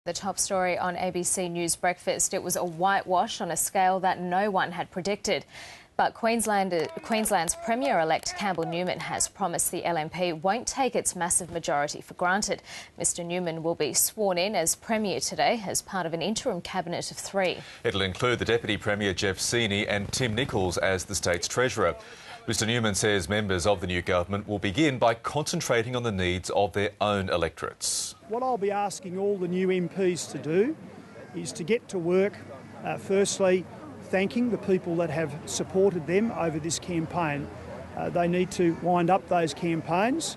The top story on ABC News Breakfast. It was a whitewash on a scale that no one had predicted. But Queensland's Premier-elect Campbell Newman has promised the LNP won't take its massive majority for granted. Mr Newman will be sworn in as Premier today as part of an interim cabinet of 3. It'll include the Deputy Premier Jeff Seeney and Tim Nicholls as the state's Treasurer. Mr Newman says members of the new government will begin by concentrating on the needs of their own electorates. What I'll be asking all the new MPs to do is to get to work, firstly thanking the people that have supported them over this campaign. They need to wind up those campaigns.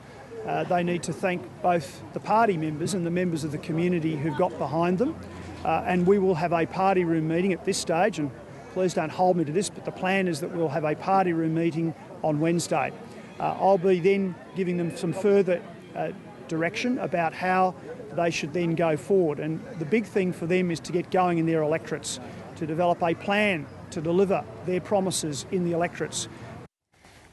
They need to thank both the party members and the members of the community who've got behind them. And we will have a party room meeting at this stage, and please don't hold me to this, but the plan is that we'll have a party room meeting on Wednesday. I'll be then giving them some further direction about how they should then go forward. And the big thing for them is to get going in their electorates, to develop a plan to deliver their promises in the electorates.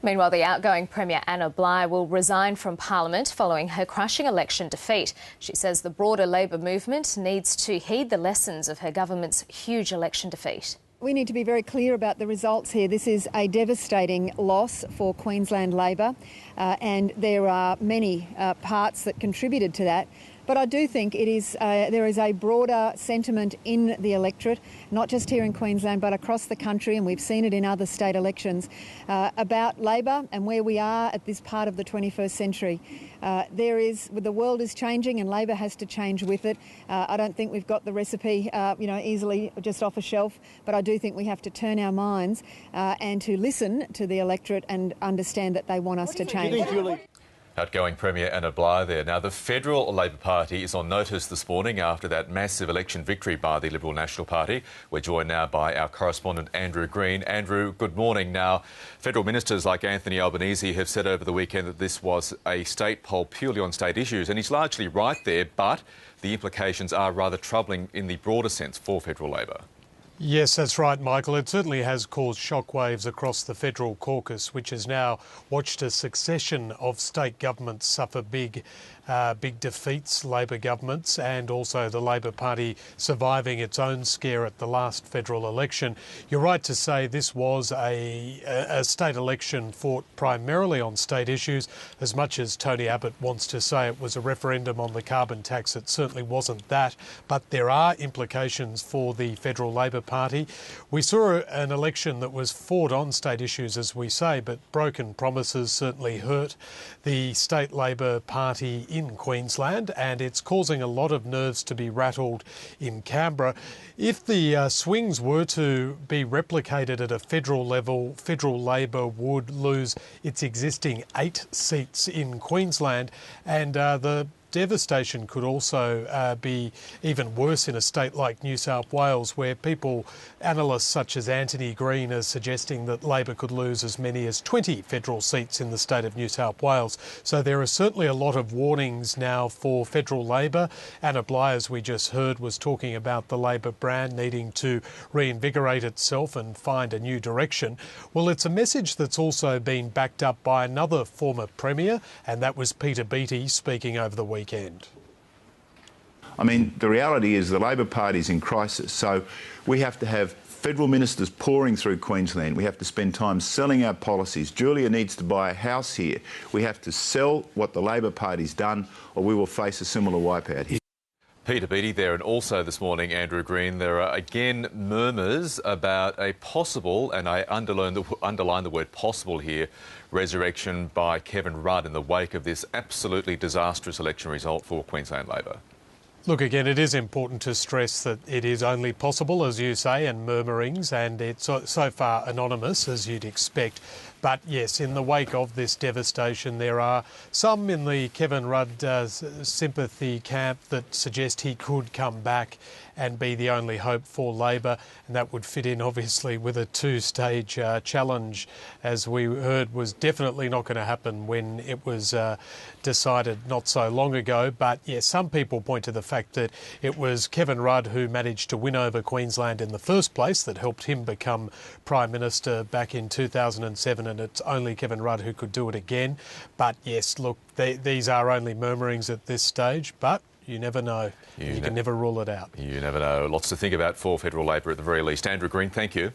Meanwhile, the outgoing Premier Anna Bligh will resign from Parliament following her crushing election defeat. She says the broader Labor movement needs to heed the lessons of her government's huge election defeat. We need to be very clear about the results here. This is a devastating loss for Queensland Labor, and there are many parts that contributed to that. But I do think there is a broader sentiment in the electorate, not just here in Queensland but across the country, and we've seen it in other state elections, about Labor and where we are at this part of the 21st century. The world is changing and Labor has to change with it. I don't think we've got the recipe easily just off a shelf, but I do think we have to turn our minds and to listen to the electorate and understand that they want us to change. Outgoing Premier Anna Bligh there. Now, the federal Labor Party is on notice this morning after that massive election victory by the Liberal National Party. We're joined now by our correspondent Andrew Green. Andrew, good morning. Now, federal ministers like Anthony Albanese have said over the weekend that this was a state poll purely on state issues, and he's largely right there, but the implications are rather troubling in the broader sense for federal Labor. Yes, that's right, Michael. It certainly has caused shockwaves across the federal caucus, which has now watched a succession of state governments suffer big defeats, Labor governments, and also the Labor Party surviving its own scare at the last federal election. You're right to say this was a state election fought primarily on state issues. As much as Tony Abbott wants to say it was a referendum on the carbon tax, it certainly wasn't that. But there are implications for the federal Labor Party. We saw an election that was fought on state issues, as we say, but broken promises certainly hurt the state Labor Party in Queensland, and it's causing a lot of nerves to be rattled in Canberra. If the swings were to be replicated at a federal level, federal Labor would lose its existing 8 seats in Queensland, and the devastation could also be even worse in a state like New South Wales, where analysts such as Anthony Green are suggesting that Labor could lose as many as 20 federal seats in the state of New South Wales. So there are certainly a lot of warnings now for federal Labor. Anna Bligh, as we just heard, was talking about the Labor brand needing to reinvigorate itself and find a new direction. Well, it's a message that's also been backed up by another former Premier, and that was Peter Beattie speaking over the weekend. I mean, the reality is the Labor Party's in crisis, so we have to have federal ministers pouring through Queensland. We have to spend time selling our policies. Julia needs to buy a house here. We have to sell what the Labor Party's done, or we will face a similar wipeout here. Peter Beattie there, and also this morning, Andrew Green, there are again murmurs about a possible, and I underline the word possible here, resurrection by Kevin Rudd in the wake of this absolutely disastrous election result for Queensland Labor. Look, again, it is important to stress that it is only possible, as you say, and murmurings, and it's so far anonymous, as you'd expect. But yes, in the wake of this devastation, there are some in the Kevin Rudd sympathy camp that suggest he could come back and be the only hope for Labor, and that would fit in obviously with a 2-stage challenge, as we heard was definitely not going to happen when it was decided not so long ago. But yes, some people point to the fact that it was Kevin Rudd who managed to win over Queensland in the first place that helped him become Prime Minister back in 2007, and it's only Kevin Rudd who could do it again. But yes, look, these are only murmurings at this stage, but You never know. You can never rule it out. You never know. Lots to think about for Federal Labor at the very least. Andrew Green, thank you.